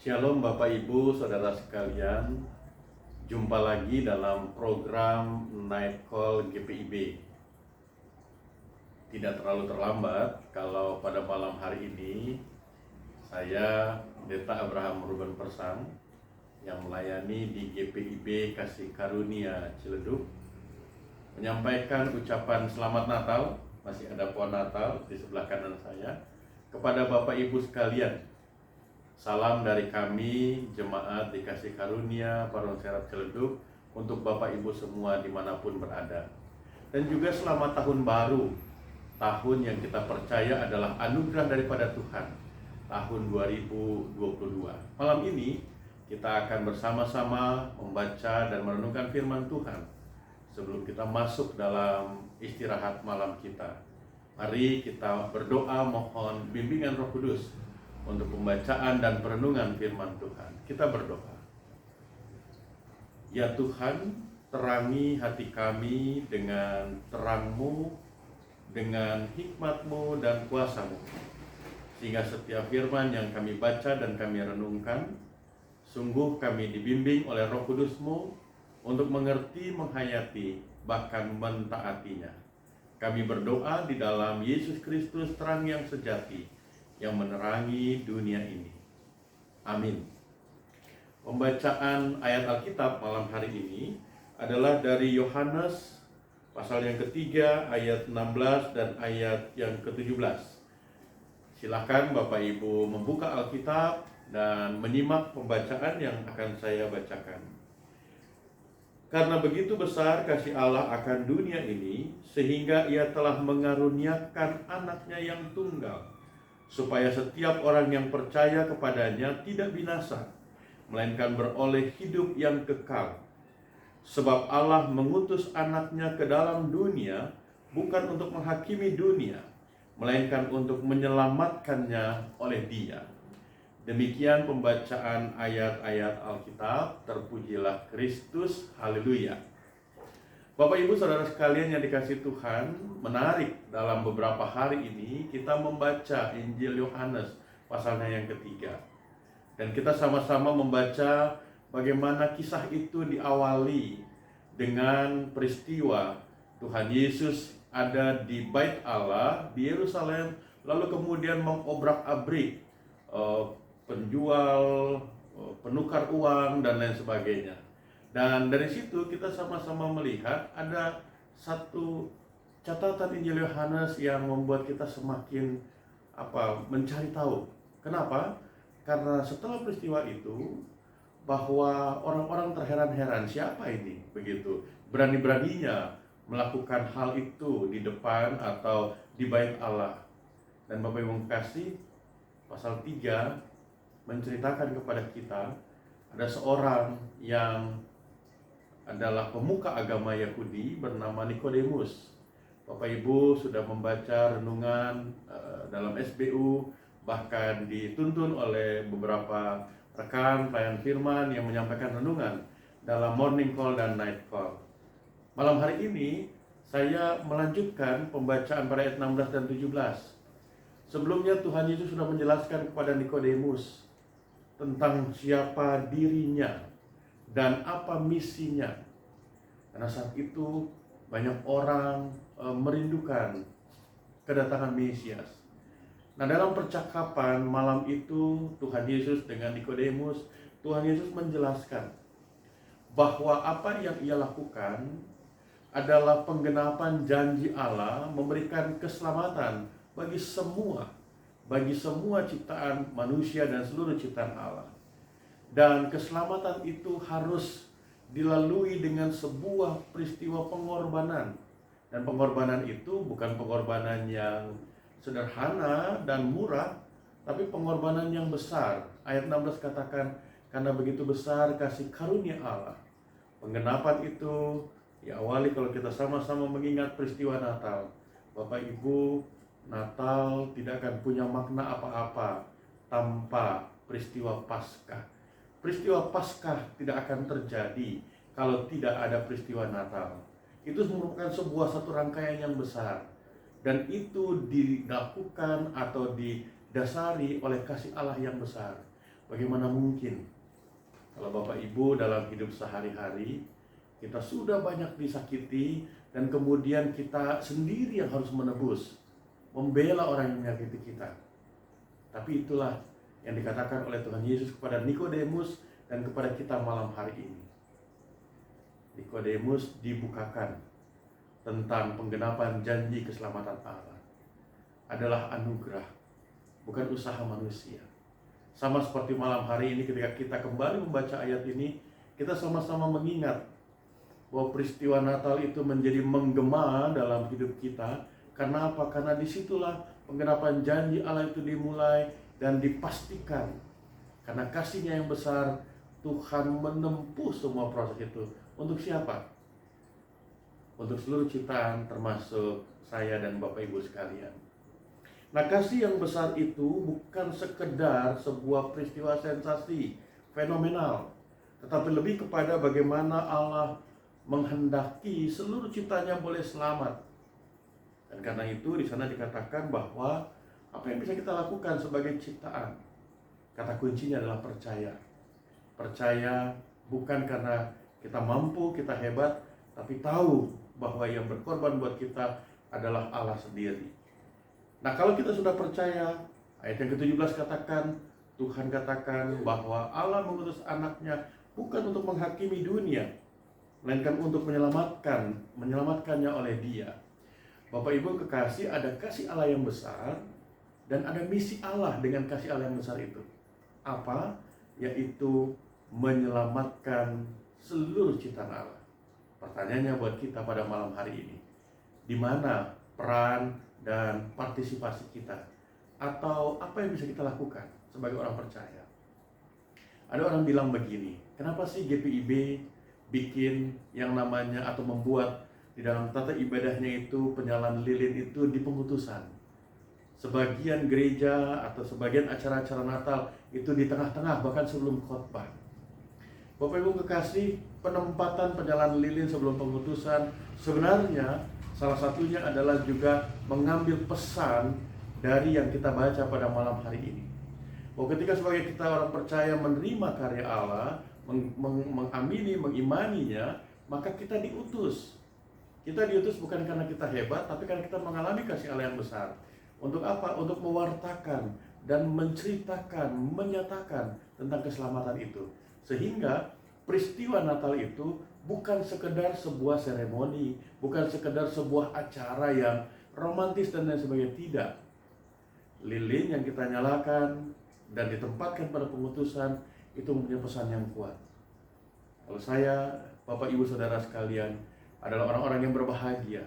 Shalom Bapak Ibu, Saudara sekalian. Jumpa lagi dalam program Night Call GPIB. Tidak terlalu terlambat kalau pada malam hari ini saya, Pendeta Abraham Ruben Persang, yang melayani di GPIB Kasih Karunia Ciledug, menyampaikan ucapan Selamat Natal. Masih ada pohon Natal di sebelah kanan saya. Kepada Bapak Ibu sekalian, salam dari kami, Jemaat Dikasih Karunia Parung Serap Ciledug, untuk Bapak Ibu semua dimanapun berada. Dan juga selamat tahun baru, tahun yang kita percaya adalah anugerah daripada Tuhan, tahun 2022. Malam ini kita akan bersama-sama membaca dan merenungkan firman Tuhan sebelum kita masuk dalam istirahat malam kita. Mari kita berdoa mohon bimbingan Roh Kudus untuk pembacaan dan perenungan firman Tuhan. Kita berdoa. Ya Tuhan, terangi hati kami dengan terang-Mu, dengan hikmat-Mu dan kuasa-Mu, sehingga setiap firman yang kami baca dan kami renungkan, sungguh kami dibimbing oleh Roh Kudus-Mu untuk mengerti, menghayati, bahkan mentaatinya. Kami berdoa di dalam Yesus Kristus, terang yang sejati, yang menerangi dunia ini. Amin. Pembacaan ayat Alkitab malam hari ini adalah dari Yohanes pasal yang ketiga ayat 16 dan ayat yang ke-17. Silakan Bapak Ibu membuka Alkitab dan menyimak pembacaan yang akan saya bacakan. Karena begitu besar kasih Allah akan dunia ini, sehingga Ia telah mengaruniakan anaknya yang tunggal, supaya setiap orang yang percaya kepadanya tidak binasa, melainkan beroleh hidup yang kekal. Sebab Allah mengutus anaknya ke dalam dunia, bukan untuk menghakimi dunia, melainkan untuk menyelamatkannya oleh Dia. Demikian pembacaan ayat-ayat Alkitab. Terpujilah Kristus, haleluya. Bapak Ibu Saudara sekalian yang dikasihi Tuhan, menarik dalam beberapa hari ini kita membaca Injil Yohanes pasalnya yang ketiga. Dan kita sama-sama membaca bagaimana kisah itu diawali dengan peristiwa Tuhan Yesus ada di Bait Allah di Yerusalem, lalu kemudian mengobrak-abrik penjual, penukar uang dan lain sebagainya. Dan dari situ kita sama-sama melihat ada satu catatan Injil Yohanes yang membuat kita semakin mencari tahu. Kenapa? Karena setelah peristiwa itu, bahwa orang-orang terheran-heran, siapa ini begitu berani-beraninya melakukan hal itu di depan atau di Bait Allah. Dan Bapak Ibu kasih, pasal 3 menceritakan kepada kita ada seorang yang adalah pemuka agama Yahudi bernama Nikodemus. Bapak Ibu sudah membaca renungan dalam SBU, bahkan dituntun oleh beberapa rekan pelayan firman yang menyampaikan renungan dalam morning call dan night call. Malam hari ini saya melanjutkan pembacaan pada ayat 16 dan 17. Sebelumnya Tuhan Yesus sudah menjelaskan kepada Nikodemus tentang siapa dirinya dan apa misinya. Karena saat itu banyak orang merindukan kedatangan Mesias. Nah, dalam percakapan malam itu Tuhan Yesus dengan Nikodemus, Tuhan Yesus menjelaskan bahwa apa yang Ia lakukan adalah penggenapan janji Allah memberikan keselamatan bagi semua ciptaan manusia dan seluruh ciptaan Allah. Dan keselamatan itu harus dilalui dengan sebuah peristiwa pengorbanan. Dan pengorbanan itu bukan pengorbanan yang sederhana dan murah, tapi pengorbanan yang besar. Ayat 16 katakan, karena begitu besar kasih karunia Allah. Penggenapan itu diawali kalau kita sama-sama mengingat peristiwa Natal. Bapak Ibu, Natal tidak akan punya makna apa-apa tanpa peristiwa Paskah. Peristiwa Paskah tidak akan terjadi kalau tidak ada peristiwa Natal. Itu merupakan satu rangkaian yang besar. Dan itu dilakukan atau didasari oleh kasih Allah yang besar. Bagaimana mungkin kalau Bapak Ibu dalam hidup sehari-hari kita sudah banyak disakiti dan kemudian kita sendiri yang harus menebus, membela orang yang menyakiti kita. Tapi itulah yang dikatakan oleh Tuhan Yesus kepada Nikodemus dan kepada kita malam hari ini. Nikodemus dibukakan tentang penggenapan janji keselamatan Allah. Adalah anugerah, bukan usaha manusia. Sama seperti malam hari ini ketika kita kembali membaca ayat ini, kita sama-sama mengingat bahwa peristiwa Natal itu menjadi menggema dalam hidup kita. Karena apa? Karena disitulah penggenapan janji Allah itu dimulai dan dipastikan. Karena kasih-Nya yang besar, Tuhan menempuh semua proses itu. Untuk siapa? Untuk seluruh ciptaan, termasuk saya dan Bapak Ibu sekalian. Nah, kasih yang besar itu bukan sekedar sebuah peristiwa sensasi, fenomenal, tetapi lebih kepada bagaimana Allah menghendaki seluruh ciptanya boleh selamat. Dan karena itu di sana dikatakan bahwa apa yang bisa kita lakukan sebagai ciptaan, kata kuncinya adalah percaya. Percaya bukan karena kita mampu, kita hebat, tapi tahu bahwa yang berkorban buat kita adalah Allah sendiri. Nah, kalau kita sudah percaya, ayat yang ke-17 katakan, Tuhan katakan bahwa Allah mengutus anaknya bukan untuk menghakimi dunia, melainkan untuk menyelamatkannya oleh Dia. Bapak Ibu kekasih, ada kasih Allah yang besar dan ada misi Allah dengan kasih Allah yang besar itu. Apa? Yaitu menyelamatkan seluruh ciptaan Allah. Pertanyaannya buat kita pada malam hari ini, di mana peran dan partisipasi kita? Atau apa yang bisa kita lakukan sebagai orang percaya? Ada orang bilang begini, kenapa sih GPIB bikin yang namanya atau membuat di dalam tata ibadahnya itu penyalaan lilin itu di pengutusan? Sebagian gereja atau sebagian acara-acara Natal itu di tengah-tengah, bahkan sebelum khotbah. Bapak Ibu kekasih, penempatan penyalaan lilin sebelum pengutusan sebenarnya salah satunya adalah juga mengambil pesan dari yang kita baca pada malam hari ini. Bahwa ketika sebagai kita orang percaya menerima karya Allah, mengamini, mengimaninya, maka kita diutus. Kita diutus bukan karena kita hebat, tapi karena kita mengalami kasih Allah yang besar. Untuk apa? Untuk mewartakan dan menceritakan, menyatakan tentang keselamatan itu. Sehingga peristiwa Natal itu bukan sekedar sebuah seremoni, bukan sekedar sebuah acara yang romantis dan lain sebagainya, tidak. Lilin yang kita nyalakan dan ditempatkan pada pengutusan itu mempunyai pesan yang kuat. Kalau saya, Bapak Ibu Saudara sekalian, adalah orang-orang yang berbahagia,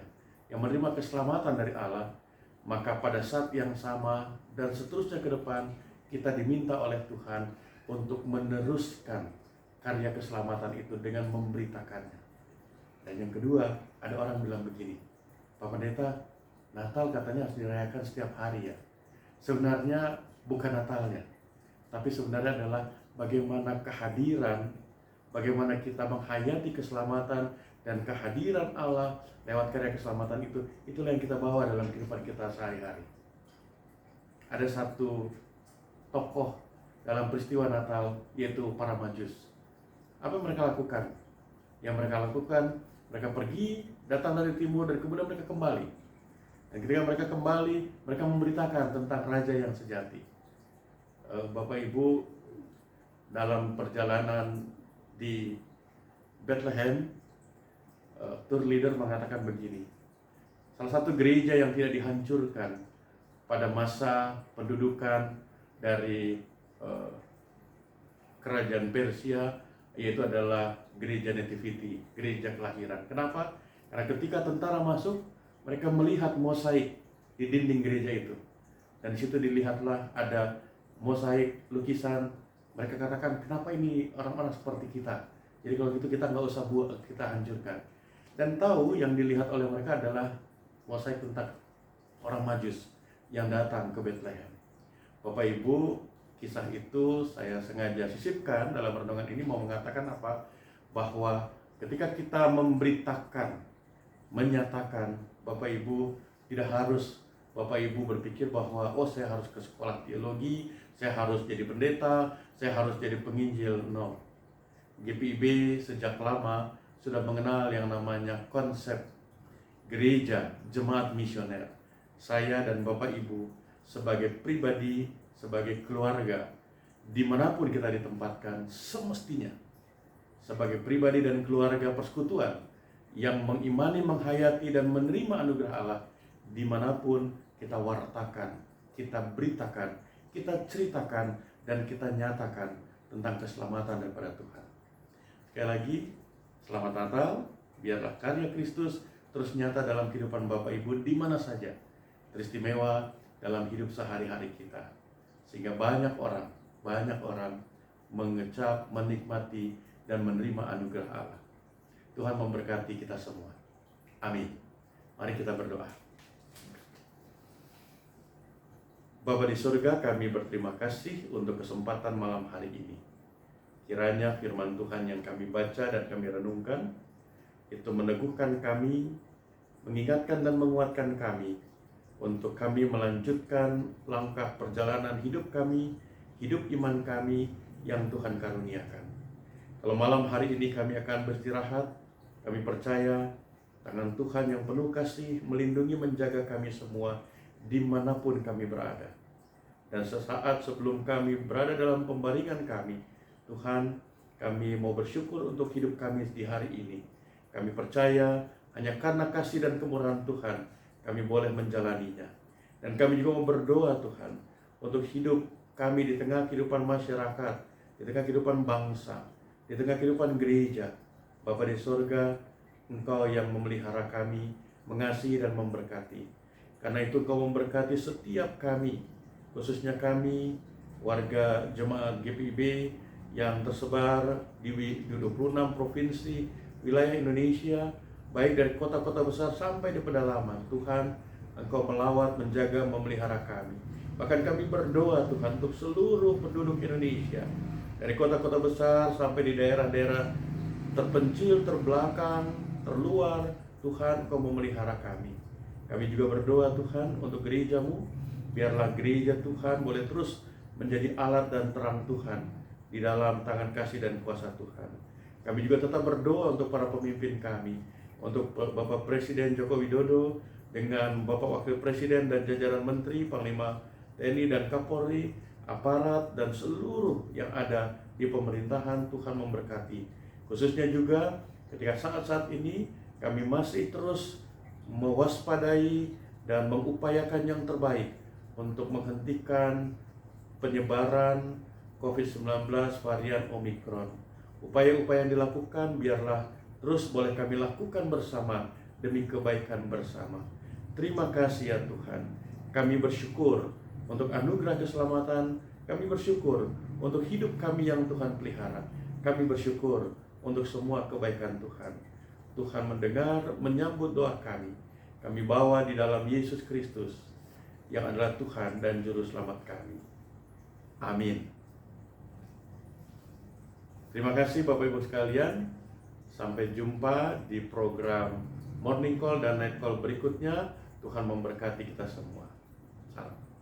yang menerima keselamatan dari Allah, maka pada saat yang sama dan seterusnya ke depan, kita diminta oleh Tuhan untuk meneruskan karya keselamatan itu dengan memberitakannya. Dan yang kedua, ada orang bilang begini, Pak Pendeta, Natal katanya harus dirayakan setiap hari ya. Sebenarnya bukan Natalnya, tapi sebenarnya adalah bagaimana kehadiran, bagaimana kita menghayati keselamatan dan kehadiran Allah lewat karya keselamatan itu, itulah yang kita bawa dalam kehidupan kita sehari-hari. Ada satu tokoh dalam peristiwa Natal, yaitu para Majus. Apa yang mereka lakukan? Yang mereka lakukan, mereka pergi, datang dari timur, dan kemudian mereka kembali. Dan ketika mereka kembali, mereka memberitakan tentang Raja yang sejati. Bapak Ibu, dalam perjalanan di Bethlehem, tour leader mengatakan begini, salah satu gereja yang tidak dihancurkan pada masa pendudukan dari kerajaan Persia, yaitu adalah gereja Nativity, gereja kelahiran. Kenapa? Karena ketika tentara masuk, mereka melihat mosaik di dinding gereja itu. Dan di situ dilihatlah ada mosaik lukisan. Mereka katakan, kenapa ini orang-orang seperti kita? Jadi kalau gitu kita nggak usah buat, kita hancurkan. Dan tahu yang dilihat oleh mereka adalah mosaik tentang orang Majus yang datang ke Bethlehem. Bapak Ibu, kisah itu saya sengaja sisipkan dalam renungan ini mau mengatakan apa? Bahwa ketika kita memberitakan, menyatakan, Bapak Ibu tidak harus Bapak Ibu berpikir bahwa saya harus ke sekolah teologi, saya harus jadi pendeta, saya harus jadi penginjil. No. GPIB sejak lama sudah mengenal yang namanya konsep gereja, jemaat misioner. Saya dan Bapak Ibu sebagai pribadi, sebagai keluarga, dimanapun kita ditempatkan, semestinya sebagai pribadi dan keluarga persekutuan yang mengimani, menghayati, dan menerima anugerah Allah, dimanapun kita wartakan, kita beritakan, kita ceritakan, dan kita nyatakan tentang keselamatan daripada Tuhan. Sekali lagi, selamat Natal. Biarlah karya Kristus terus nyata dalam kehidupan Bapak Ibu di mana saja, teristimewa dalam hidup sehari-hari kita, sehingga banyak orang mengecap, menikmati, dan menerima anugerah Allah. Tuhan memberkati kita semua. Amin. Mari kita berdoa. Bapa di surga, kami berterima kasih untuk kesempatan malam hari ini. Kiranya firman Tuhan yang kami baca dan kami renungkan itu meneguhkan kami, mengingatkan dan menguatkan kami untuk kami melanjutkan langkah perjalanan hidup kami, hidup iman kami yang Tuhan karuniakan. Kalau malam hari ini kami akan beristirahat, kami percaya tangan Tuhan yang penuh kasih melindungi, menjaga kami semua dimanapun kami berada. Dan sesaat sebelum kami berada dalam pembaringan kami, Tuhan, kami mau bersyukur untuk hidup kami di hari ini. Kami percaya hanya karena kasih dan kemurahan Tuhan kami boleh menjalaninya. Dan kami juga mau berdoa Tuhan untuk hidup kami di tengah kehidupan masyarakat, di tengah kehidupan bangsa, di tengah kehidupan gereja. Bapa di surga, Engkau yang memelihara kami, mengasihi dan memberkati. Karena itu Engkau memberkati setiap kami, khususnya kami, warga jemaat GPIB yang tersebar di 26 provinsi wilayah Indonesia, baik dari kota-kota besar sampai di pedalaman. Tuhan, Engkau melawat, menjaga, memelihara kami. Bahkan kami berdoa Tuhan untuk seluruh penduduk Indonesia, dari kota-kota besar sampai di daerah-daerah terpencil, terbelakang, terluar. Tuhan, Engkau memelihara kami. Kami juga berdoa Tuhan untuk gereja-Mu. Biarlah gereja Tuhan boleh terus menjadi alat dan terang Tuhan di dalam tangan kasih dan kuasa Tuhan. Kami juga tetap berdoa untuk para pemimpin kami, untuk Bapak Presiden Joko Widodo dengan Bapak Wakil Presiden dan jajaran Menteri, Panglima TNI dan Kapolri, aparat dan seluruh yang ada di pemerintahan. Tuhan memberkati. Khususnya juga ketika saat-saat ini kami masih terus mewaspadai dan mengupayakan yang terbaik untuk menghentikan penyebaran COVID-19 varian Omikron. Upaya-upaya yang dilakukan biarlah terus boleh kami lakukan bersama demi kebaikan bersama. Terima kasih ya Tuhan. Kami bersyukur untuk anugerah keselamatan. Kami bersyukur untuk hidup kami yang Tuhan pelihara. Kami bersyukur untuk semua kebaikan Tuhan. Tuhan mendengar, menyambut doa kami. Kami bawa di dalam Yesus Kristus yang adalah Tuhan dan Juru Selamat kami. Amin. Terima kasih Bapak Ibu sekalian. Sampai jumpa di program Morning Call dan Night Call berikutnya. Tuhan memberkati kita semua. Salam.